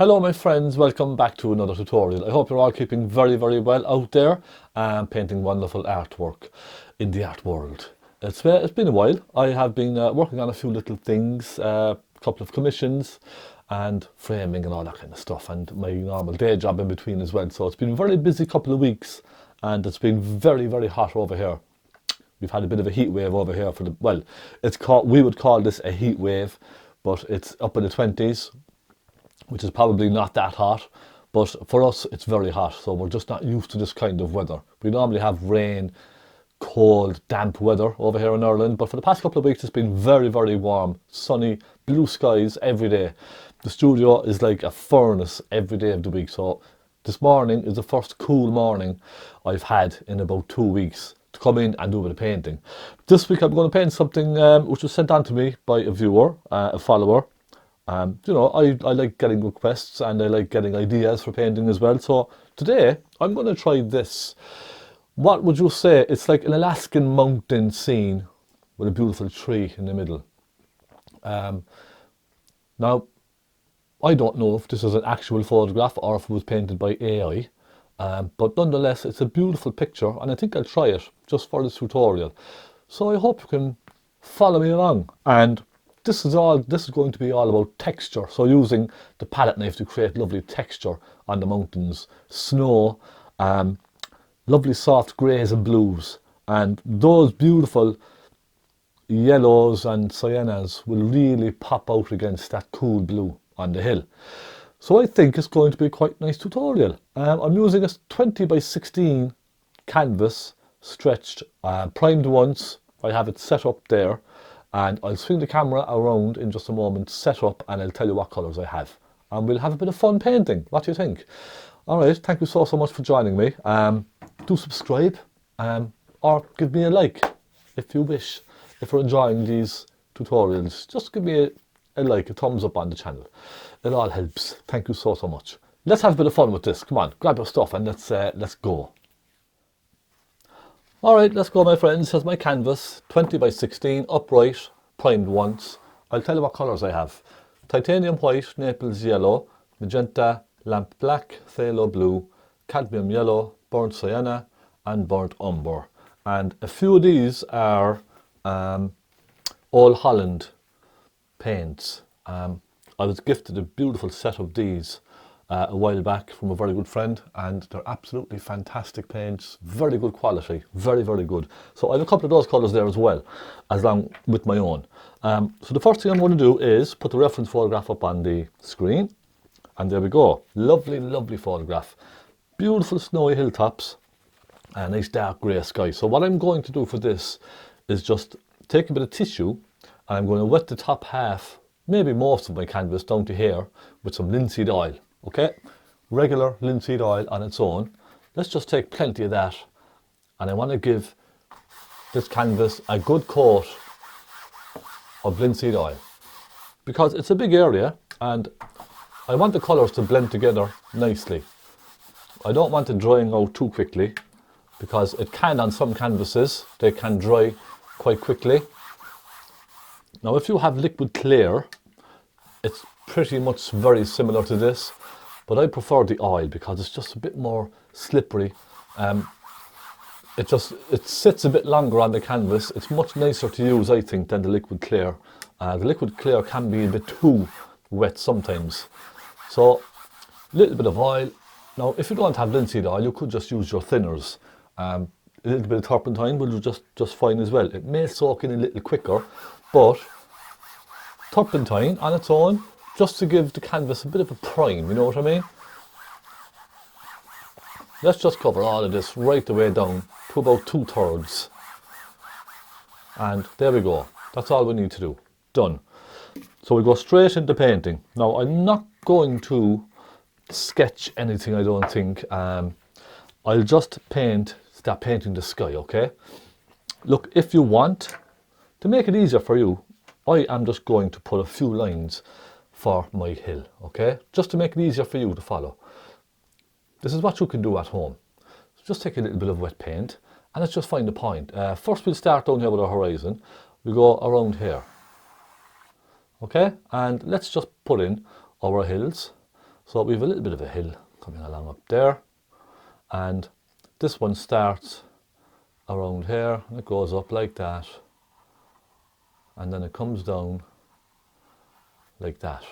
Hello my friends, welcome back to another tutorial. I hope you're all keeping very well out there and painting wonderful artwork in the art world. It's been a while. I have been working on a few little things, a couple of commissions and framing and all that kind of stuff, and my normal day job in between as well. So it's been a very busy couple of weeks and it's been very hot over here. We've had a bit of a heat wave over here for we would call this a heat wave, but it's up in the 20s. Which is probably not that hot, but for us it's very hot, so we're just not used to this kind of weather. We normally have rain, cold, damp weather over here in Ireland, but for the past couple of weeks it's been very warm, sunny, blue skies every day. The studio is like a furnace every day of the week, so this morning is the first cool morning I've had in about 2 weeks to come in and do a bit of painting. This week I'm going to paint something which was sent on to me by a viewer, a follower. You know, I like getting requests and I like getting ideas for painting as well. So today I'm going to try this. What would you say? It's like an Alaskan mountain scene with a beautiful tree in the middle. Now, I don't know if this is an actual photograph or if it was painted by AI. But nonetheless, it's a beautiful picture and I think I'll try it just for this tutorial. So I hope you can follow me along. And this is going to be all about texture. So using the palette knife to create lovely texture on the mountains, snow, lovely soft greys and blues, and those beautiful yellows and siennas will really pop out against that cool blue on the hill. So I think it's going to be quite a nice tutorial. I'm using a 20 by 16 canvas, stretched, primed once. I have it set up there. And I'll swing the camera around in just a moment, set up, and I'll tell you what colours I have. And we'll have a bit of fun painting. What do you think? Alright, thank you so much for joining me. Do subscribe, or give me a like if you wish. If you're enjoying these tutorials, just give me a like, a thumbs up on the channel. It all helps. Thank you so much. Let's have a bit of fun with this. Come on, grab your stuff and let's go. Alright, let's go my friends. Here's my canvas, 20 by 16, upright, primed once. I'll tell you what colours I have. Titanium white, Naples yellow, magenta, lamp black, phaylo blue, cadmium yellow, burnt sienna and burnt umber. And a few of these are All Holland paints. I was gifted a beautiful set of these a while back from a very good friend, and they're absolutely fantastic paints, very good quality, very good. So I have a couple of those colours there as well, along with my own. So the first thing I'm going to do is put the reference photograph up on the screen, and there we go. Lovely photograph. Beautiful snowy hilltops, a nice dark grey sky. So what I'm going to do for this is just take a bit of tissue, and I'm going to wet the top half, maybe most of my canvas down to here, with some linseed oil. Okay, regular linseed oil on its own. Let's just take plenty of that, and I want to give this canvas a good coat of linseed oil because it's a big area and I want the colours to blend together nicely. I don't want it drying out too quickly because it can, on some canvases, they can dry quite quickly. Now if you have liquid clear, it's pretty much very similar to this, but I prefer the oil because it's just a bit more slippery. It sits a bit longer on the canvas. It's much nicer to use, I think, than the liquid clear. The liquid clear can be a bit too wet sometimes. So a little bit of oil. Now if you don't have linseed oil, you could just use your thinners. A little bit of turpentine will do just fine as well. It may soak in a little quicker, but turpentine on its own, just to give the canvas a bit of a prime, you know what I mean? Let's just cover all of this right the way down to about 2/3. And there we go. That's all we need to do. Done. So we go straight into painting. Now I'm not going to sketch anything, I don't think. I'll just start painting the sky, okay? Look, if you want, to make it easier for you, I am just going to put a few lines for my hill, okay? Just to make it easier for you to follow. This is what you can do at home. So just take a little bit of wet paint and let's just find the point. First we'll start down here with our horizon. We go around here. Okay, and let's just put in our hills. So we have a little bit of a hill coming along up there, and this one starts around here and it goes up like that, and then it comes down like that.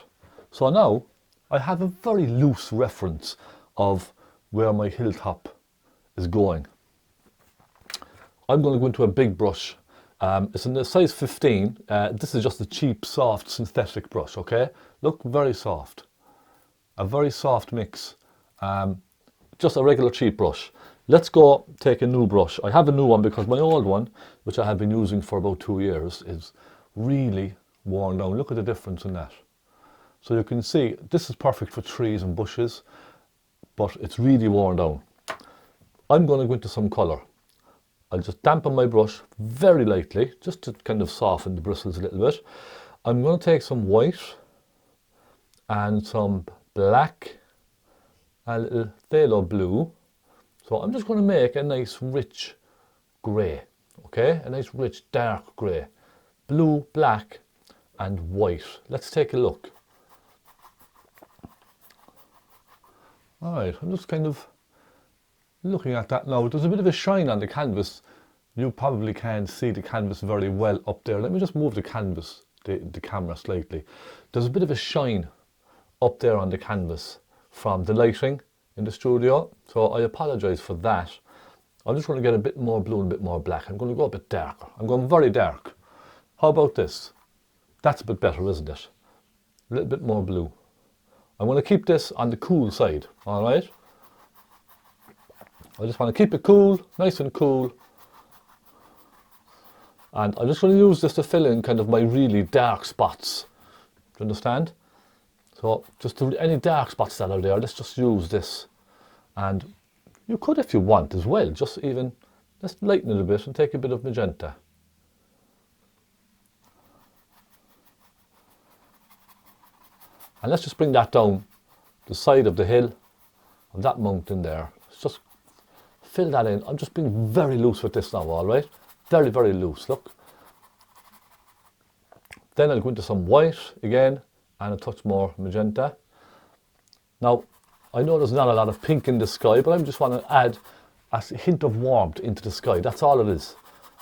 So now I have a very loose reference of where my hilltop is going. I'm going to go into a big brush. It's in the size 15. This is just a cheap, soft, synthetic brush, okay? Look, very soft. A very soft mix. Just a regular cheap brush. Let's go take a new brush. I have a new one because my old one, which I have been using for about 2 years, is really worn down. Look at the difference in that. So you can see this is perfect for trees and bushes, but it's really worn down. I'm going to go into some colour. I'll just dampen my brush very lightly, just to kind of soften the bristles a little bit. I'm going to take some white and some black, a little phthalo blue. So I'm just going to make a nice rich grey, okay? A nice rich dark grey. Blue, black and white. Let's take a look. Alright, I'm just kind of looking at that now. There's a bit of a shine on the canvas. You probably can't see the canvas very well up there. Let me just move the canvas, the camera slightly. There's a bit of a shine up there on the canvas from the lighting in the studio. So I apologise for that. I'm just going to get a bit more blue and a bit more black. I'm going to go a bit darker. I'm going very dark. How about this? That's a bit better, isn't it? A little bit more blue. I'm going to keep this on the cool side, all right? I just want to keep it cool, nice and cool. And I'm just going to use this to fill in kind of my really dark spots. Do you understand? So just to any dark spots that are there, let's just use this. And you could, if you want as well, just even, let's lighten it a bit and take a bit of magenta. And let's just bring that down the side of the hill of that mountain there. Let's just fill that in. I'm just being very loose with this now, all right? Very, very loose, look. Then I'll go into some white again and a touch more magenta. Now, I know there's not a lot of pink in the sky, but I just want to add a hint of warmth into the sky. That's all it is.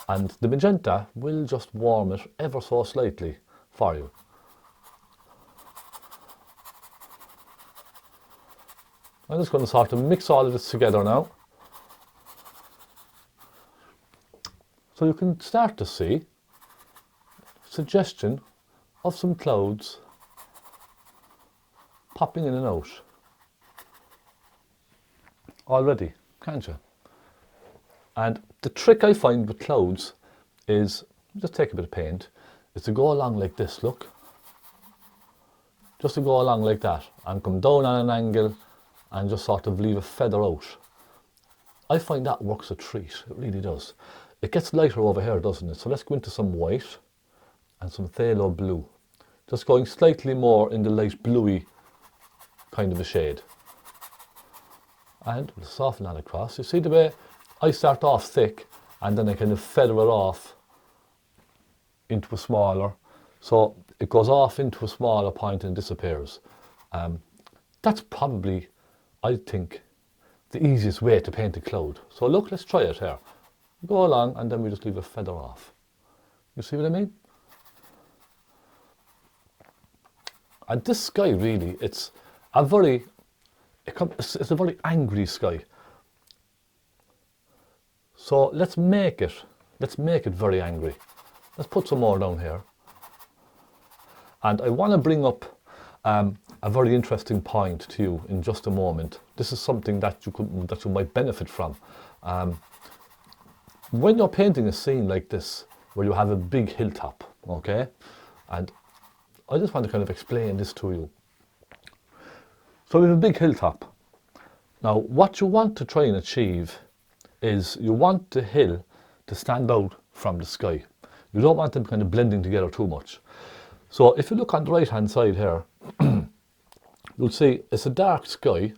And the magenta will just warm it ever so slightly for you. I'm just going to sort of mix all of this together now. So you can start to see suggestion of some clouds popping in and out already, can't you? And the trick I find with clouds is, just take a bit of paint, is to go along like this, look. Just to go along like that and come down on an angle and just sort of leave a feather out. I find that works a treat, it really does. It gets lighter over here, doesn't it? So let's go into some white and some phthalo blue. Just going slightly more in the light bluey kind of a shade. And we'll soften that across. You see the way I start off thick and then I kind of feather it off into a smaller. So it goes off into a smaller point and disappears. That's probably, I think, the easiest way to paint a cloud. So look, let's try it here. Go along and then we just leave a feather off. You see what I mean? And this sky really, it's a very angry sky. So let's make it very angry. Let's put some more down here. And I want to bring up a very interesting point to you in just a moment. This is something that you might benefit from. When you're painting a scene like this, where you have a big hilltop, okay? And I just want to kind of explain this to you. So we have a big hilltop. Now, what you want to try and achieve is you want the hill to stand out from the sky. You don't want them kind of blending together too much. So if you look on the right hand side here, you'll see it's a dark sky,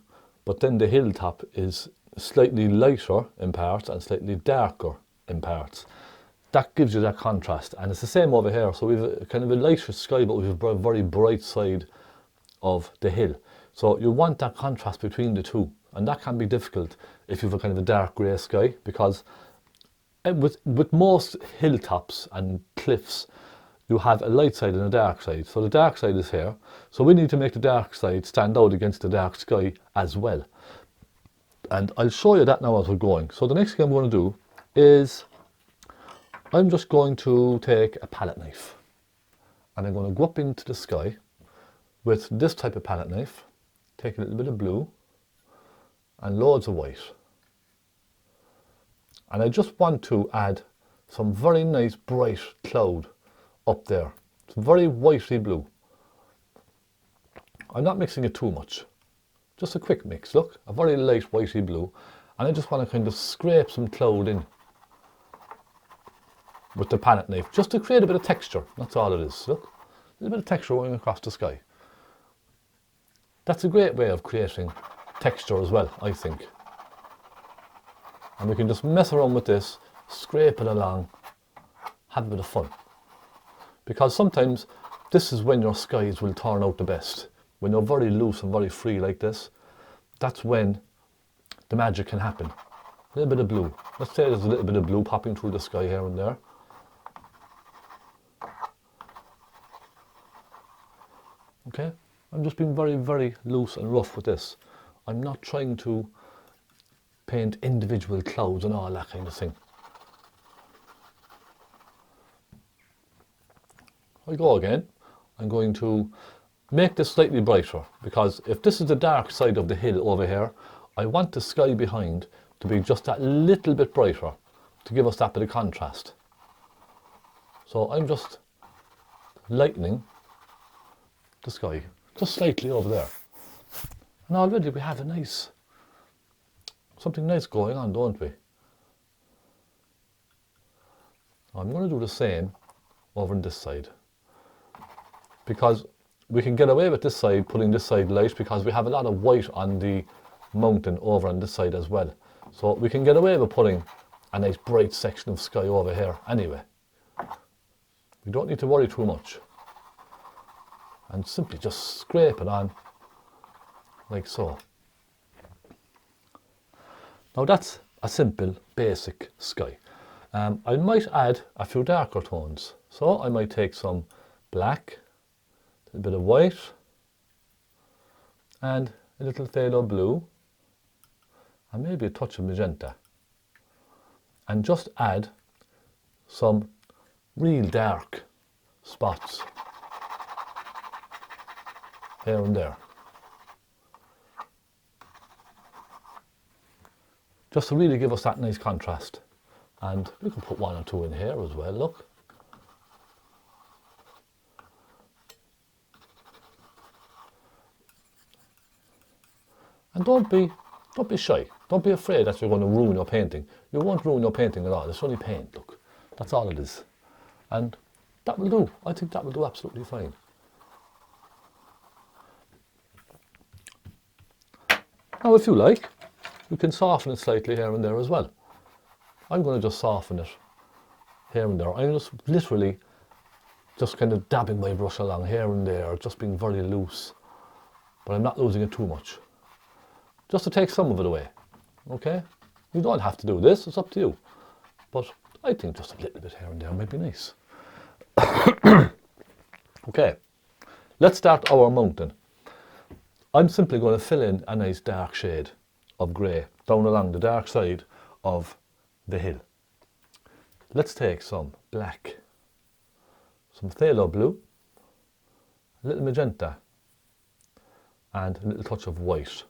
but then the hilltop is slightly lighter in parts and slightly darker in parts. That gives you that contrast, and it's the same over here. So we have a kind of a lighter sky, but we have a very bright side of the hill. So you want that contrast between the two, and that can be difficult if you have a kind of a dark grey sky, because with most hilltops and cliffs, you have a light side and a dark side. So the dark side is here. So we need to make the dark side stand out against the dark sky as well. And I'll show you that now as we're going. So the next thing I'm going to do is I'm just going to take a palette knife, and I'm going to go up into the sky with this type of palette knife, take a little bit of blue and loads of white. And I just want to add some very nice bright cloud up there. It's very whitey blue. I'm not mixing it too much. Just a quick mix, look, a very light whitey blue. And I just want to kind of scrape some cloud in with the palette knife, just to create a bit of texture. That's all it is, look. A little bit of texture going across the sky. That's a great way of creating texture as well, I think. And we can just mess around with this, scrape it along, have a bit of fun. Because sometimes this is when your skies will turn out the best. When you're very loose and very free like this, that's when the magic can happen. A little bit of blue. Let's say there's a little bit of blue popping through the sky here and there. Okay, I'm just being very, very loose and rough with this. I'm not trying to paint individual clouds and all that kind of thing. I go again. I'm going to make this slightly brighter, because if this is the dark side of the hill over here, I want the sky behind to be just that little bit brighter to give us that bit of contrast. So I'm just lightening the sky just slightly over there. And already we have something nice going on, don't we? I'm going to do the same over on this side, because we can get away with this side, putting this side light, because we have a lot of white on the mountain over on this side as well. So we can get away with putting a nice bright section of sky over here anyway. We don't need to worry too much. And simply just scrape it on like so. Now that's a simple basic sky. I might add a few darker tones. So I might take some black, a bit of white, and a little phthalo blue, and maybe a touch of magenta. And just add some real dark spots here and there, just to really give us that nice contrast. And we can put one or two in here as well, look. And don't be shy. Don't be afraid that you're going to ruin your painting. You won't ruin your painting at all. It's only paint, look. That's all it is. And that will do. I think that will do absolutely fine. Now, if you like, you can soften it slightly here and there as well. I'm going to just soften it here and there. I'm just literally just kind of dabbing my brush along here and there, just being very loose. But I'm not losing it too much. Just to take some of it away, okay? You don't have to do this, it's up to you. But I think just a little bit here and there might be nice. Okay, let's start our mountain. I'm simply going to fill in a nice dark shade of grey down along the dark side of the hill. Let's take some black, some phthalo blue, a little magenta, and a little touch of white.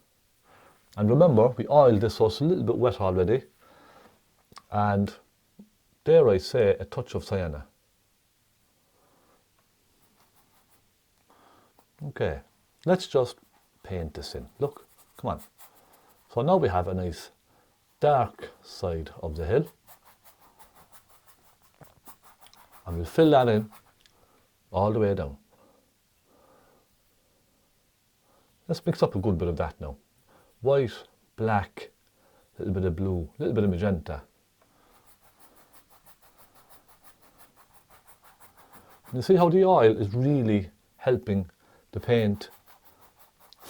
And remember, we oiled this so it's a little bit wet already, and dare I say, a touch of sienna. Okay, let's just paint this in. Look, come on. So now we have a nice dark side of the hill, and we'll fill that in all the way down. Let's mix up a good bit of that now. White, black, a little bit of blue, a little bit of magenta. And you see how the oil is really helping the paint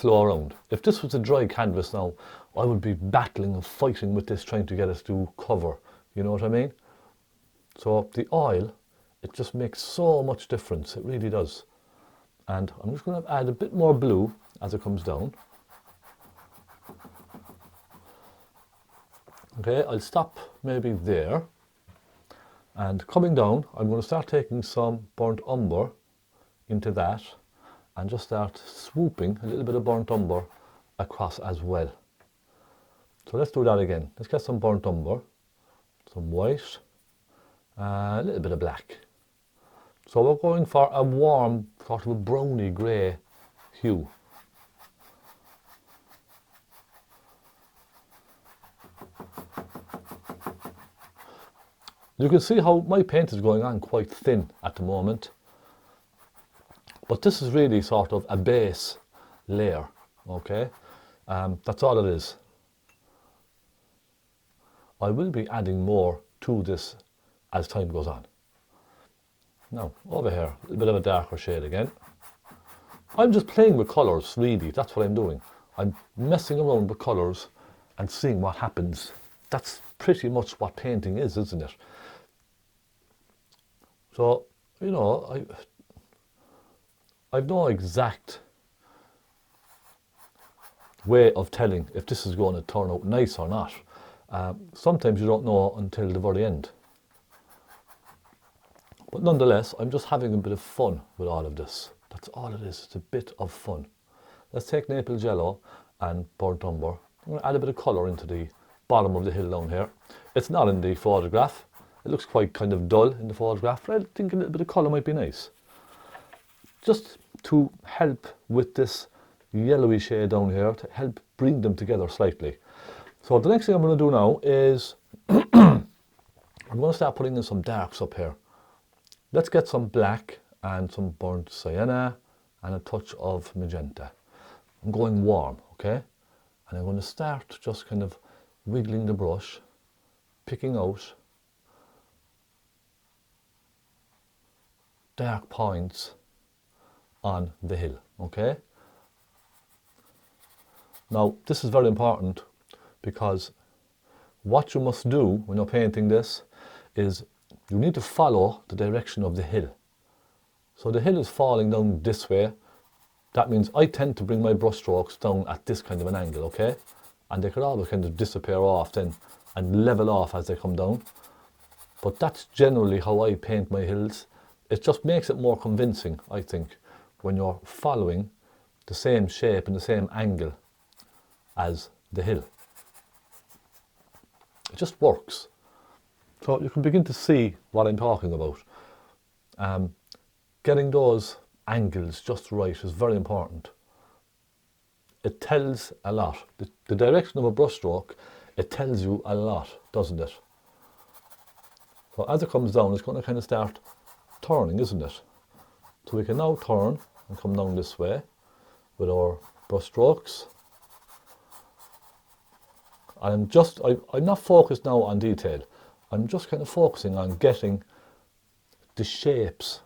flow around. If this was a dry canvas now, I would be battling and fighting with this, trying to get it to cover. You know what I mean? So the oil, it just makes so much difference. It really does. And I'm just going to add a bit more blue as it comes down. Okay, I'll stop maybe there. And coming down, I'm going to start taking some burnt umber into that and just start swooping a little bit of burnt umber across as well. So let's do that again. Let's get some burnt umber, some white, a little bit of black. So we're going for a warm, sort of a browny grey hue. You can see how my paint is going on quite thin at the moment. But this is really sort of a base layer, okay? That's all it is. I will be adding more to this as time goes on. Now, over here, a bit of a darker shade again. I'm just playing with colours, really. That's what I'm doing. I'm messing around with colours and seeing what happens. That's pretty much what painting is, isn't it? So, you know, I've no exact way of telling if this is going to turn out nice or not. Sometimes you don't know until the very end. But nonetheless, I'm just having a bit of fun with all of this. That's all it is. It's a bit of fun. Let's take Naples yellow and burnt umber. I'm going to add a bit of colour into the bottom of the hill down here. It's not in the photograph. It looks quite kind of dull in the photograph, but I think a little bit of colour might be nice. Just to help with this yellowy shade down here, to help bring them together slightly. So the next thing I'm going to do now is I'm going to start putting in some darks up here. Let's get some black and some burnt sienna and a touch of magenta. I'm going warm, okay? And I'm going to start just kind of wiggling the brush, picking out dark points on the hill, okay? Now, this is very important because what you must do when you're painting this is you need to follow the direction of the hill. So the hill is falling down this way. That means I tend to bring my brush strokes down at this kind of an angle, okay? And they could always kind of disappear off then and level off as they come down. But that's generally how I paint my hills. It just makes it more convincing, I think, when you're following the same shape and the same angle as the hill. It just works. So you can begin to see what I'm talking about. Getting those angles just right is very important. It tells a lot. The direction of a brush stroke, it tells you a lot, doesn't it? So as it comes down, it's going to kind of start turning, isn't it? So we can now turn and come down this way with our brush strokes. I'm not focused now on detail. I'm just kind of focusing on getting the shapes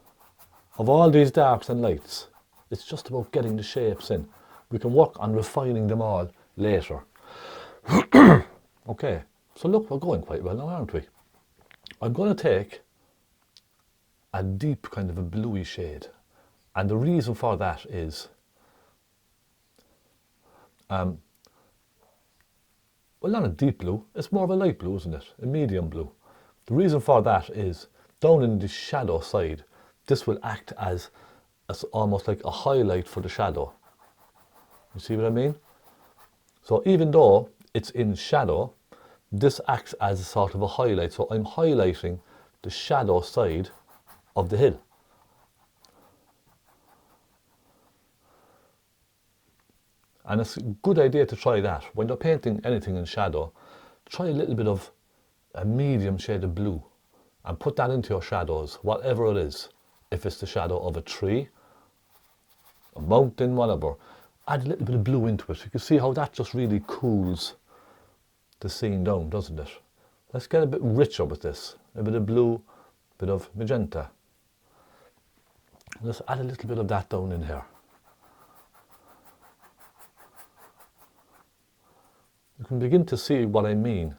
of all these darks and lights. It's just about getting the shapes in. We can work on refining them all later. Okay, so look, we're going quite well now, aren't we? I'm going to take a deep kind of a bluey shade. And the reason for that is, well, not a deep blue, it's more of a light blue, isn't it? A medium blue. The reason for that is, down in the shadow side, this will act as almost like a highlight for the shadow. You see what I mean? So even though it's in shadow, this acts as a sort of a highlight. So I'm highlighting the shadow side of the hill. And it's a good idea to try that. When you're painting anything in shadow, try a little bit of a medium shade of blue and put that into your shadows, whatever it is. If it's the shadow of a tree, a mountain, whatever, add a little bit of blue into it. You can see how that just really cools the scene down, doesn't it? Let's get a bit richer with this. A bit of blue, a bit of magenta. Let's add a little bit of that down in here. you can begin to see what I mean.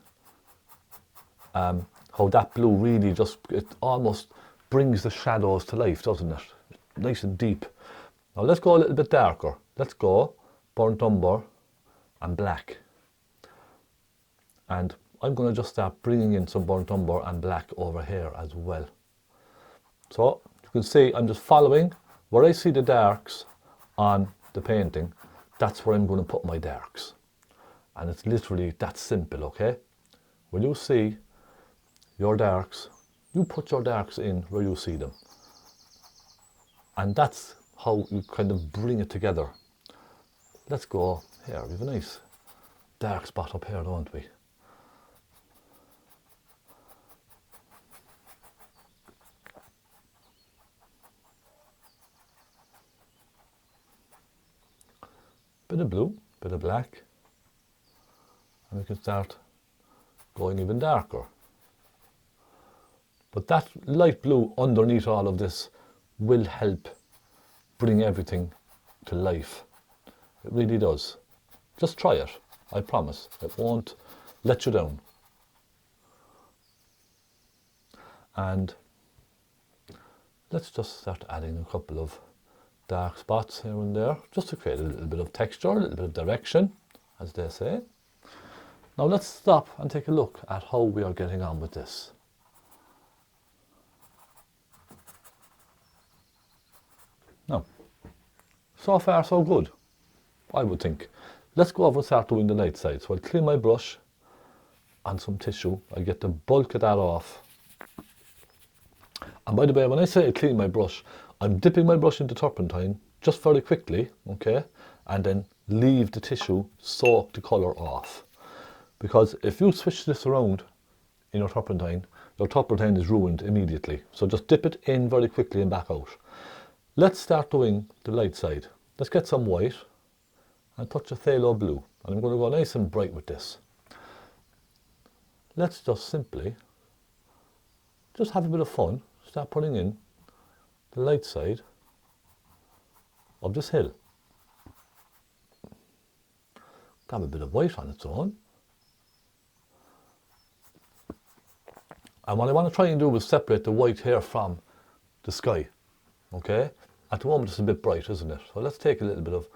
How that blue really just, it almost brings the shadows to life, doesn't it? Nice and deep. Now let's go a little bit darker. Let's go burnt umber and black. And I'm going to just start bringing in some burnt umber and black over here as well. So you can see I'm just following where I see the darks on the painting. That's where I'm going to put my darks. And it's literally that simple, okay? When you see your darks, you put your darks in where you see them. And that's how you kind of bring it together. Let's go here. We have a nice dark spot up here, don't we? Bit of blue, bit of black. And we can start going even darker. But that light blue underneath all of this will help bring everything to life. It really does. Just try it. I promise. It won't let you down. And let's just start adding a couple of dark spots here and there, just to create a little bit of texture, a little bit of direction, as they say. Now let's stop and take a look at how we are getting on with this. Now, so far so good, I would think. Let's go over and start doing the light side. So I'll clean my brush on some tissue. I get the bulk of that off. And by the way, when I say I clean my brush, I'm dipping my brush into turpentine just very quickly, okay? And then leave the tissue soak the colour off. Because if you switch this around in your turpentine is ruined immediately. So just dip it in very quickly and back out. Let's start doing the light side. Let's get some white and touch a phaylo blue. And I'm going to go nice and bright with this. Let's just simply just have a bit of fun. Start putting in the light side of this hill. Have a bit of white on its own. And what I want to try and do is separate the white here from the sky. Okay? At the moment it's a bit bright, isn't it? So let's take a little bit of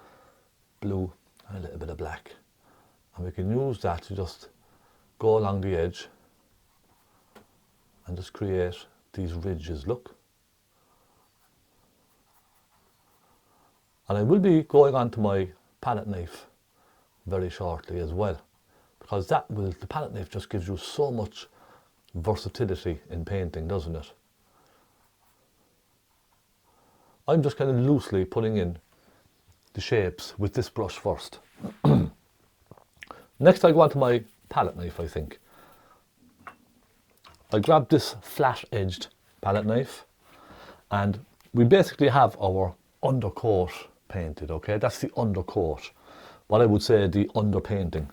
blue and a little bit of black. And we can use that to just go along the edge and just create these ridges, look. And I will be going on to my palette knife very shortly as well, because the palette knife just gives you so much versatility in painting, doesn't it? I'm just kind of loosely putting in the shapes with this brush first. Next I go on to my palette knife, I think. I grab this flat-edged palette knife and we basically have our undercoat painted, okay? That's the undercoat. What I would say the underpainting.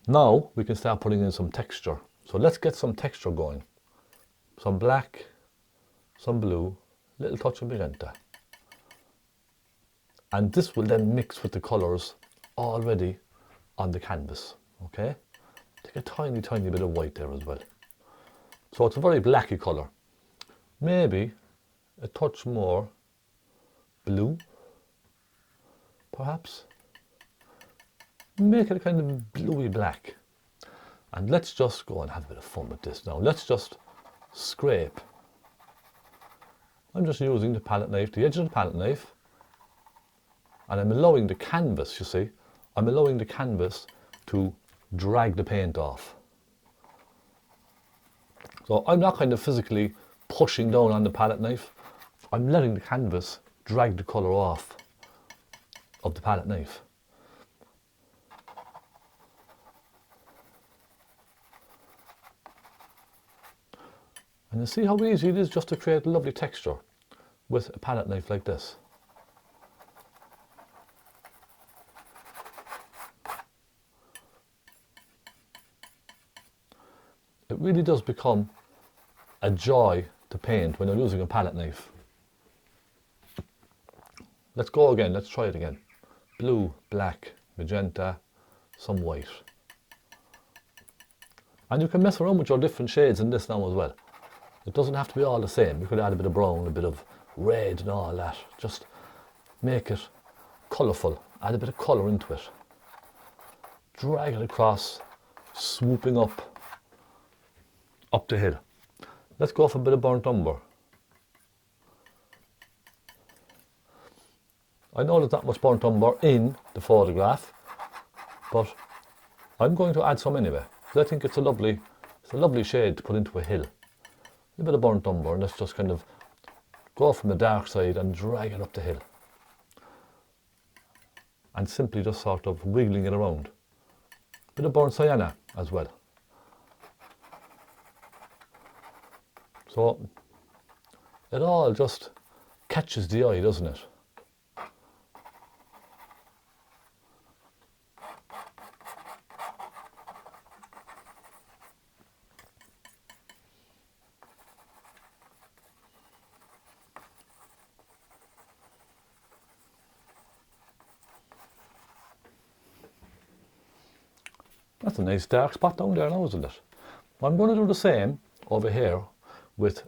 Now we can start putting in some texture. So let's get some texture going. Some black, some blue, little touch of magenta. And this will then mix with the colours already on the canvas, okay? Take a tiny, tiny bit of white there as well. So it's a very blacky colour. Maybe a touch more blue, perhaps. Make it a kind of bluey black. And let's just go and have a bit of fun with this now. Let's just scrape. I'm just using the palette knife, the edge of the palette knife, and I'm allowing the canvas, you see, I'm allowing the canvas to drag the paint off. So I'm not kind of physically pushing down on the palette knife. I'm letting the canvas drag the colour off of the palette knife. And you see how easy it is just to create a lovely texture with a palette knife like this. It really does become a joy to paint when you're using a palette knife. Let's go again, let's try it again. Blue, black, magenta, some white. And you can mess around with your different shades in this now as well. It doesn't have to be all the same. You could add a bit of brown, a bit of red and all that. Just make it colourful. Add a bit of colour into it. Drag it across, swooping up the hill. Let's go for a bit of burnt umber. I know there's not much burnt umber in the photograph, but I'm going to add some anyway. I think it's a lovely shade to put into a hill. A bit of burnt umber, and let's just kind of go from the dark side and drag it up the hill. And simply just sort of wiggling it around. A bit of burnt sienna as well. So it all just catches the eye, doesn't it? That's a nice dark spot down there now, isn't it? I'm going to do the same over here with,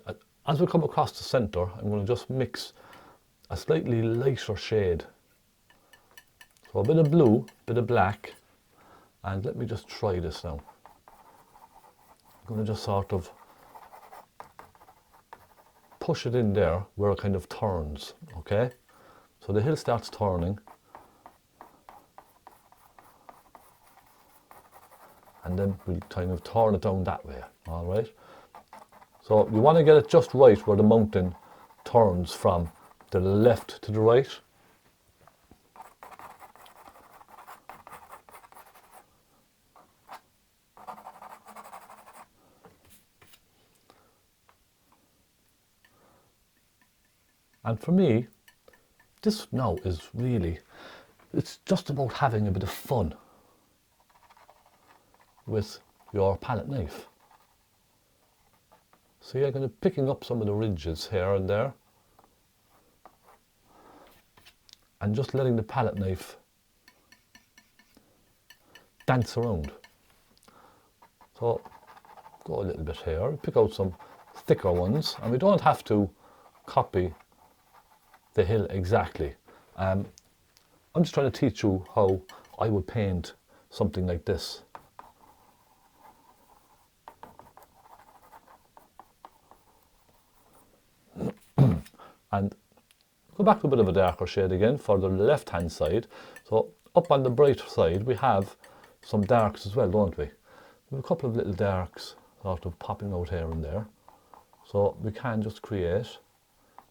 as we come across the centre, I'm going to just mix a slightly lighter shade. So a bit of blue, a bit of black, and let me just try this now. I'm going to just sort of push it in there where it kind of turns, okay? So the hill starts turning. And then we'll kind of turn it down that way, all right? So you want to get it just right where the mountain turns from the left to the right. And for me, this now is really, it's just about having a bit of fun with your palette knife. See, I'm going to picking up some of the ridges here and there and just letting the palette knife dance around. So go a little bit here, pick out some thicker ones, and we don't have to copy the hill exactly. I'm just trying to teach you how I would paint something like this. And go back to a bit of a darker shade again for the left hand side. So up on the brighter side we have some darks as well, don't we? We have a couple of little darks sort of popping out here and there. So we can just create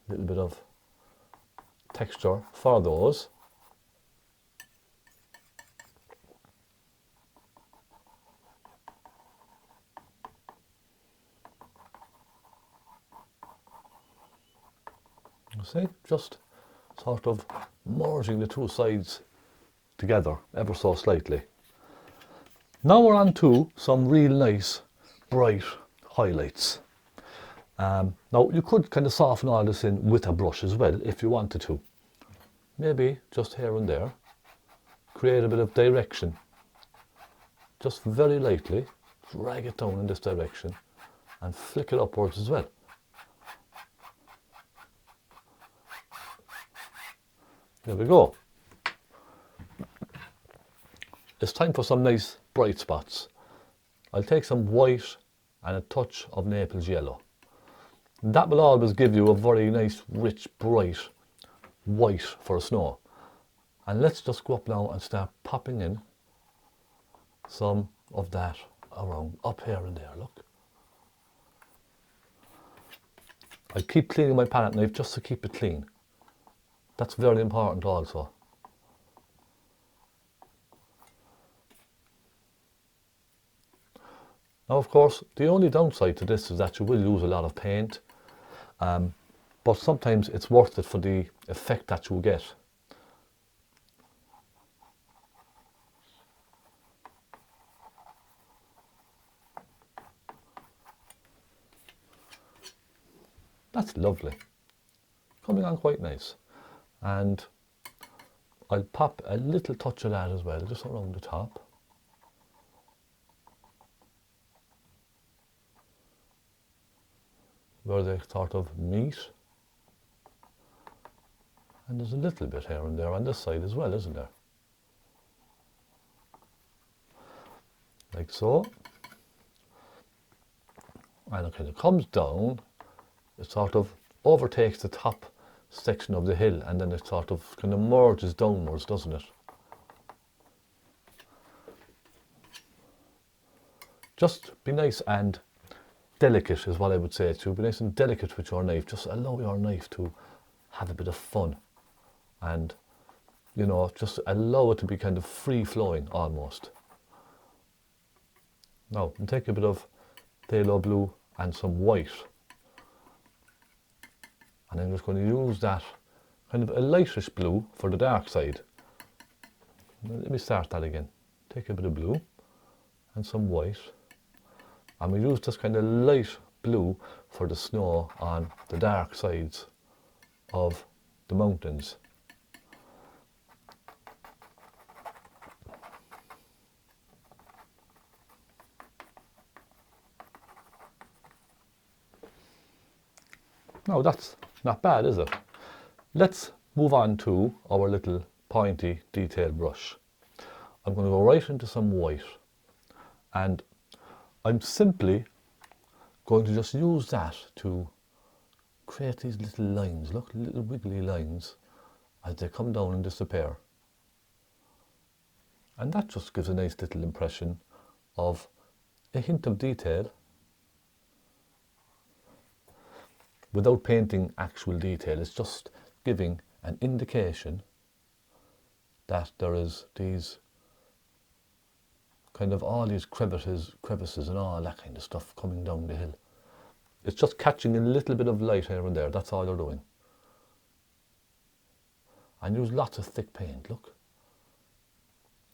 a little bit of texture for those. See, just sort of merging the two sides together ever so slightly. Now we're on to some real nice bright highlights. Now you could kind of soften all this in with a brush as well if you wanted to. Maybe just here and there. Create a bit of direction. Just very lightly drag it down in this direction and flick it upwards as well. There we go. It's time for some nice bright spots. I'll take some white and a touch of Naples yellow. That will always give you a very nice, rich, bright white for snow. And let's just go up now and start popping in some of that around up here and there, look. I keep cleaning my palette knife just to keep it clean. That's very important also. Now of course the only downside to this is that you will lose a lot of paint, but sometimes it's worth it for the effect that you get. That's lovely, coming on quite nice. And I'll pop a little touch of that as well, just around the top. where they sort of meet. And there's a little bit here and there on this side as well, isn't there? Like so. And it kind of comes down, it sort of overtakes the top section of the hill, and then it sort of kind of merges downwards, doesn't it? Just be nice and delicate is what I would say to you. Be nice and delicate with your knife. Just allow your knife to have a bit of fun, and you know, just allow it to be kind of free flowing almost. Now, and take a bit of phaylo blue and some white, and I'm just going to use that kind of a lightish blue for the dark side. Let me start that again. Take a bit of blue and some white, and we use this kind of light blue for the snow on the dark sides of the mountains. Now that's not bad, is it? Let's move on to our little pointy detail brush. I'm going to go right into some white, and I'm simply going to just use that to create these little lines. Look, little wiggly lines as they come down and disappear. And that just gives a nice little impression of a hint of detail without painting actual detail. It's just giving an indication that there is these kind of all these crevices and all that kind of stuff coming down the hill. It's just catching a little bit of light here and there. That's all they're doing. And use lots of thick paint. Look,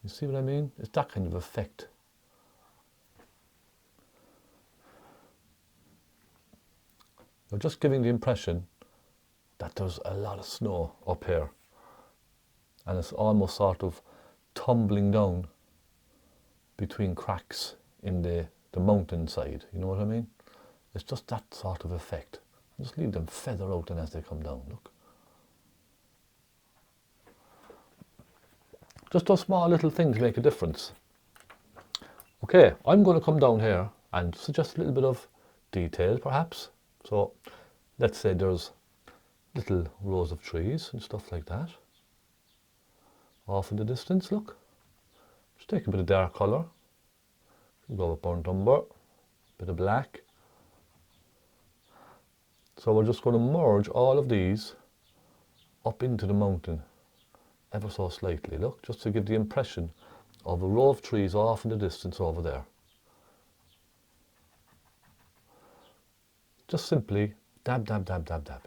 you see what I mean? It's that kind of effect. You're just giving the impression that there's a lot of snow up here, and it's almost sort of tumbling down between cracks in the mountainside. You know what I mean? It's just that sort of effect. Just leave them feather out and as they come down. Look. Just those small little things make a difference. Okay, I'm going to come down here and suggest a little bit of detail perhaps. So let's say there's little rows of trees and stuff like that. Off in the distance, look. Just take a bit of dark colour. Go with burnt umber, bit of black. So we're just going to merge all of these up into the mountain ever so slightly, look, just to give the impression of a row of trees off in the distance over there. Just simply dab, dab, dab, dab, dab.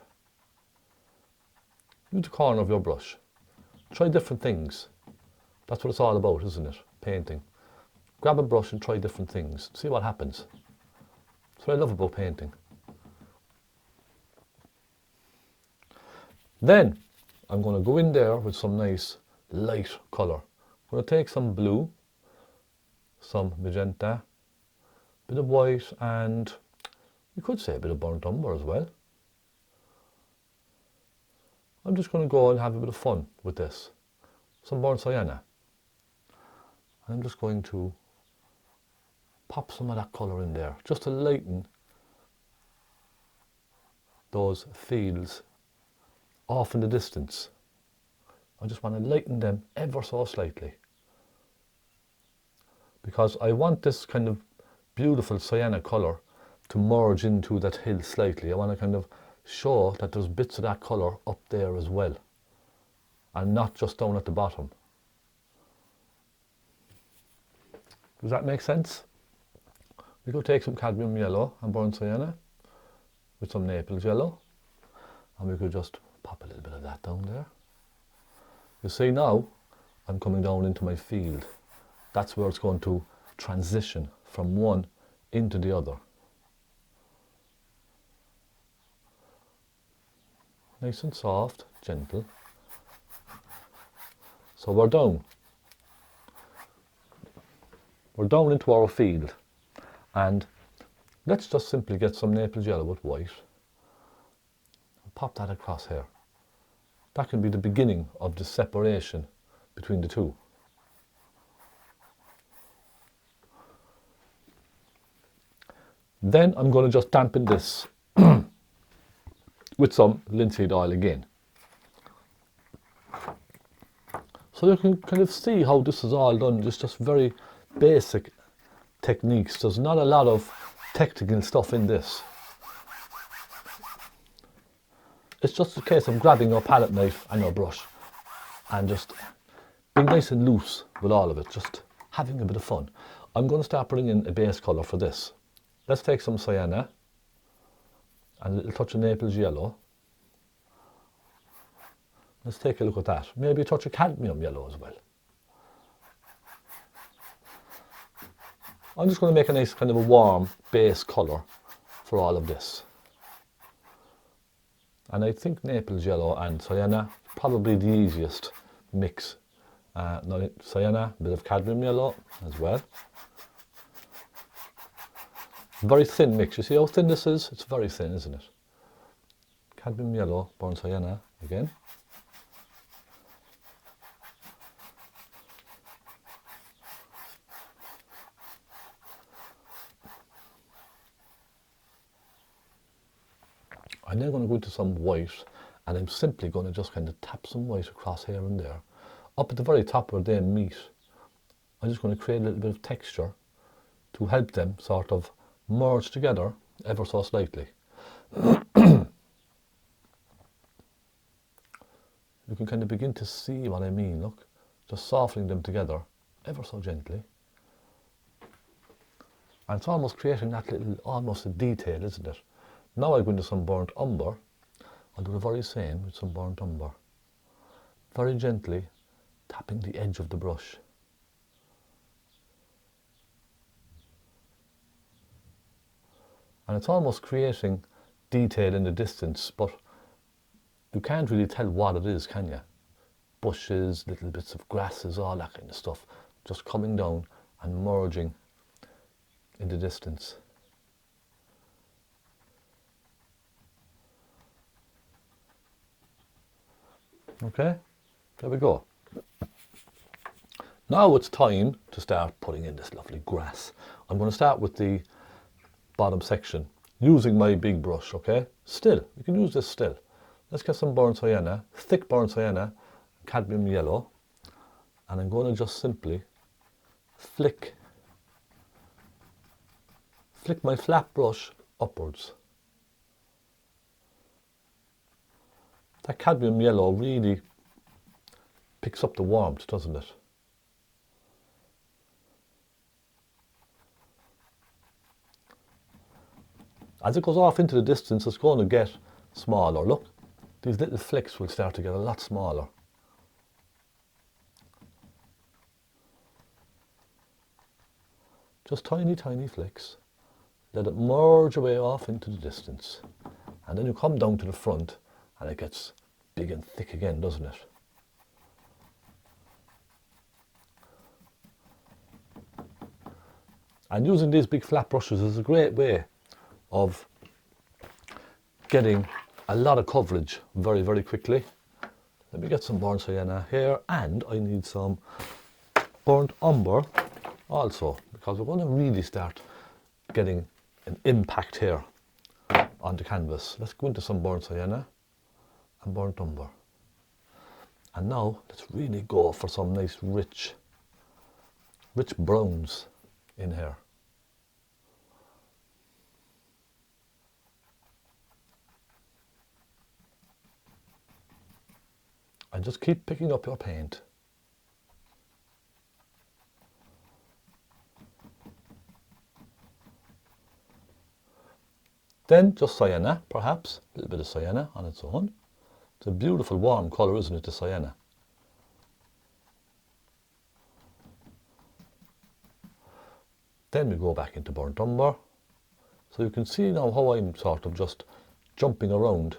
Use the corner of your brush. Try different things. That's what it's all about, isn't it? Painting. Grab a brush and try different things. See what happens. That's what I love about painting. Then I'm going to go in there with some nice light colour. I'm going to take some blue, some magenta, a bit of white, and you could say a bit of burnt umber as well. I'm just going to go and have a bit of fun with this. Some burnt sienna. And I'm just going to pop some of that colour in there, just to lighten those fields off in the distance. I just want to lighten them ever so slightly, because I want this kind of beautiful sienna colour to merge into that hill slightly. I want to kind of show that there's bits of that colour up there as well, and not just down at the bottom. Does that make sense? We could take some cadmium yellow and burnt sienna with some naples yellow, and we could just pop a little bit of that down there. You see, now I'm coming down into my field. That's where it's going to transition from one into the other. Nice and soft, gentle. So we're down. We're down into our field, and let's just simply get some naples yellow with white Pop that across here. That can be the beginning of the separation between the two. Then I'm going to just dampen this with some linseed oil again. So you can kind of see how this is all done, just very basic techniques. There's not a lot of technical stuff in this. It's just a case of grabbing your palette knife and your brush and just being nice and loose with all of it, just having a bit of fun. I'm going to start putting in a base colour for this. Let's take some sienna and a little touch of Naples yellow. Let's take a look at that. Maybe a touch of cadmium yellow as well. I'm just going to make a nice kind of a warm base colour for all of this. And I think Naples yellow and sienna, probably the easiest mix. Now sienna, a bit of cadmium yellow as well. Very thin mix. You see how thin this is? It's very thin, isn't it? Cadmium yellow, burnt sienna again. I'm now going to go into some white, and I'm simply going to just kind of tap some white across here and there. Up at the very top where they meet, I'm just going to create a little bit of texture to help them sort of merge together ever so slightly. You can kind of begin to see what I mean, look, just softening them together ever so gently. And it's almost creating that little, almost a detail, isn't it? Now I go into some burnt umber. I'll do the very same with some burnt umber. Very gently tapping the edge of the brush. And it's almost creating detail in the distance, but you can't really tell what it is, can you? Bushes, little bits of grasses, all that kind of stuff, just coming down and merging in the distance. Okay, there we go. Now it's time to start putting in this lovely grass. I'm going to start with the bottom section using my big brush, okay? Still, you can use this still. Let's get some burnt sienna, thick burnt sienna, cadmium yellow, and I'm going to just simply flick my flat brush upwards. That cadmium yellow really picks up the warmth, doesn't it? As it goes off into the distance, it's going to get smaller. Look, these little flicks will start to get a lot smaller. Just tiny, tiny flicks. Let it merge away off into the distance. And then you come down to the front and it gets big and thick again, doesn't it? And using these big flat brushes is a great way of getting a lot of coverage very, very quickly. Let me get some burnt sienna here, and I need some burnt umber also, because we're going to really start getting an impact here on the canvas. Let's go into some burnt sienna and burnt umber. And now let's really go for some nice rich browns in here. And just keep picking up your paint. Then just sienna, perhaps, a little bit of sienna on its own. It's a beautiful warm colour, isn't it, the sienna? Then we go back into burnt umber. So you can see now how I'm sort of just jumping around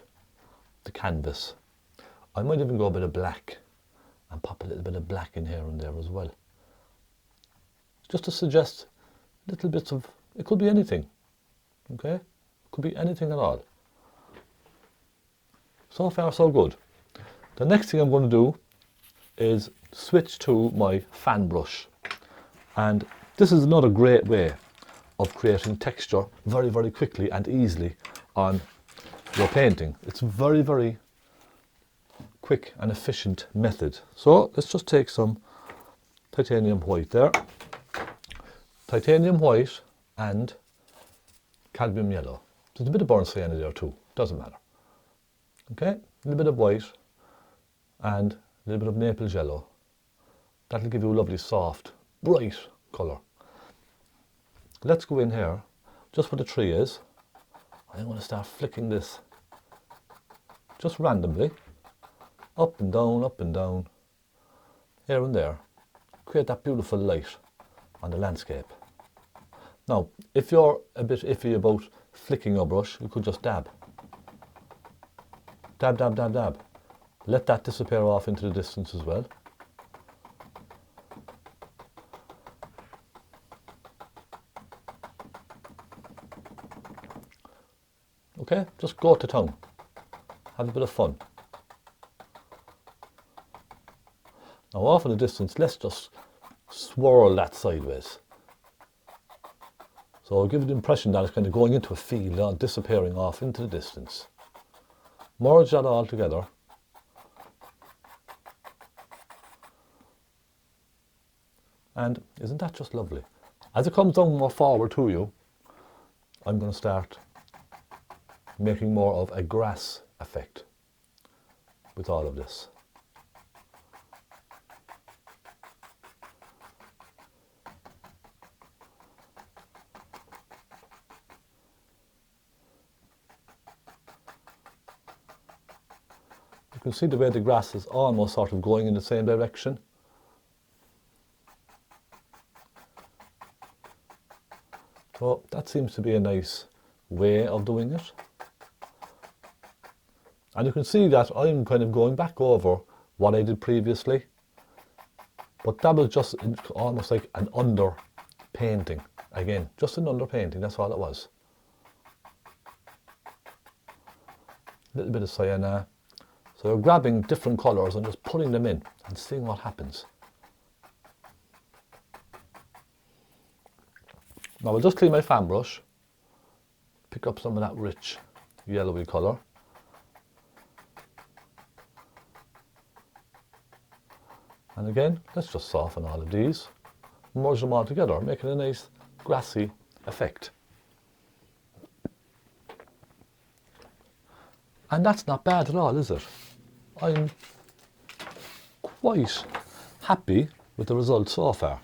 the canvas. I might even go a bit of black and pop a little bit of black in here and there as well. Just to suggest little bits of, it could be anything, okay? It could be anything at all. So far so good. The next thing I'm going to do is switch to my fan brush, and this is another great way of creating texture very, very quickly and easily on your painting. It's very, very quick and efficient method. So let's just take some titanium white there. Titanium white and cadmium yellow. There's a bit of burnt sienna there too, doesn't matter. Okay, a little bit of white and a little bit of naples yellow. That'll give you a lovely soft, bright colour. Let's go in here, just where the tree is. I'm going to start flicking this just randomly, up and down, here and there. Create that beautiful light on the landscape. Now, if you're a bit iffy about flicking your brush, you could just dab. Dab, dab, dab, dab. Let that disappear off into the distance as well. Okay, just go to town. Have a bit of fun. Now off in the distance, let's just swirl that sideways. So I'll give you the impression that it's kind of going into a field and disappearing off into the distance. Merge that all together. And isn't that just lovely? As it comes down more forward to you, I'm going to start making more of a grass effect with all of this. You can see the way the grass is almost sort of going in the same direction. So that seems to be a nice way of doing it. And you can see that I'm kind of going back over what I did previously. But that was just almost like an under painting. Again, just an under painting, that's all it was. A little bit of sienna. So you're grabbing different colours and just putting them in and seeing what happens. Now I'll just clean my fan brush, pick up some of that rich yellowy colour. And again, let's just soften all of these, merge them all together, making a nice grassy effect. And that's not bad at all, is it? I'm quite happy with the results so far.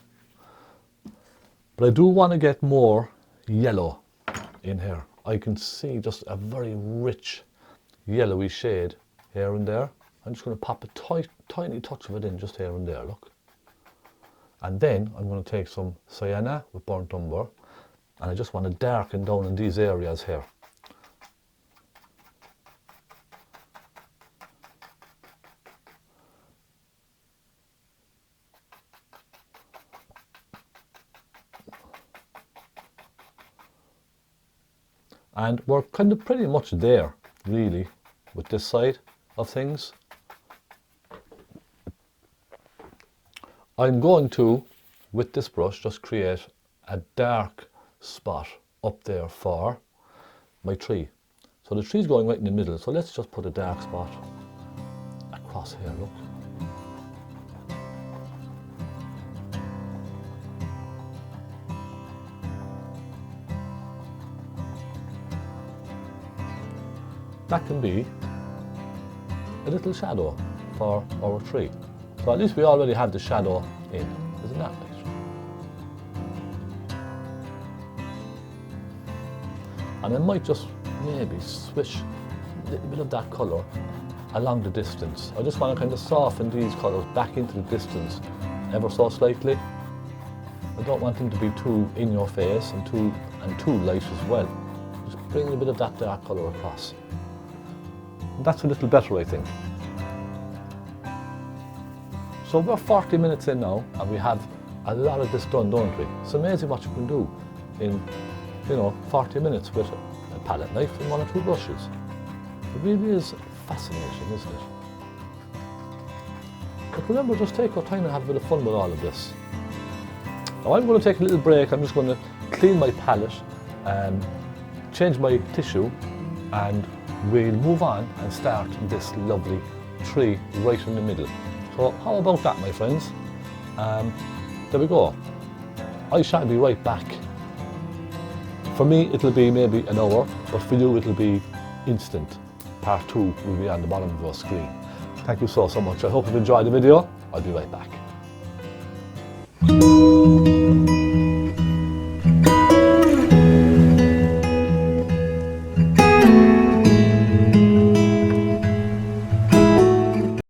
But I do want to get more yellow in here. I can see just a very rich yellowy shade here and there. I'm just going to pop a tiny touch of it in just here and there, look. And then I'm going to take some sienna with burnt umber, and I just want to darken down in these areas here. And we're kind of pretty much there, really, with this side of things. I'm going to, with this brush, just create a dark spot up there for my tree. So the tree's going right in the middle, so let's just put a dark spot across here, look. That can be a little shadow for our tree. So at least we already have the shadow in. Isn't that nice? And I might just maybe swish a little bit of that colour along the distance. I just want to kind of soften these colours back into the distance ever so slightly. I don't want them to be too in your face and too light as well. Just bring a bit of that dark colour across. And that's a little better, I think. So we're 40 minutes in now, and we have a lot of this done, don't we? It's amazing what you can do in, 40 minutes with a palette knife and one or two brushes. It really is fascinating, isn't it? But remember, just take your time and have a bit of fun with all of this. Now I'm going to take a little break. I'm just going to clean my palette, change my tissue, and we'll move on and start this lovely tree right in the middle. So how about that, my friends? There we go. I shall be right back. For me it'll be maybe an hour, but for you it'll be instant. Part 2 will be on the bottom of your screen. Thank you so much. I hope you've enjoyed the video. I'll be right back.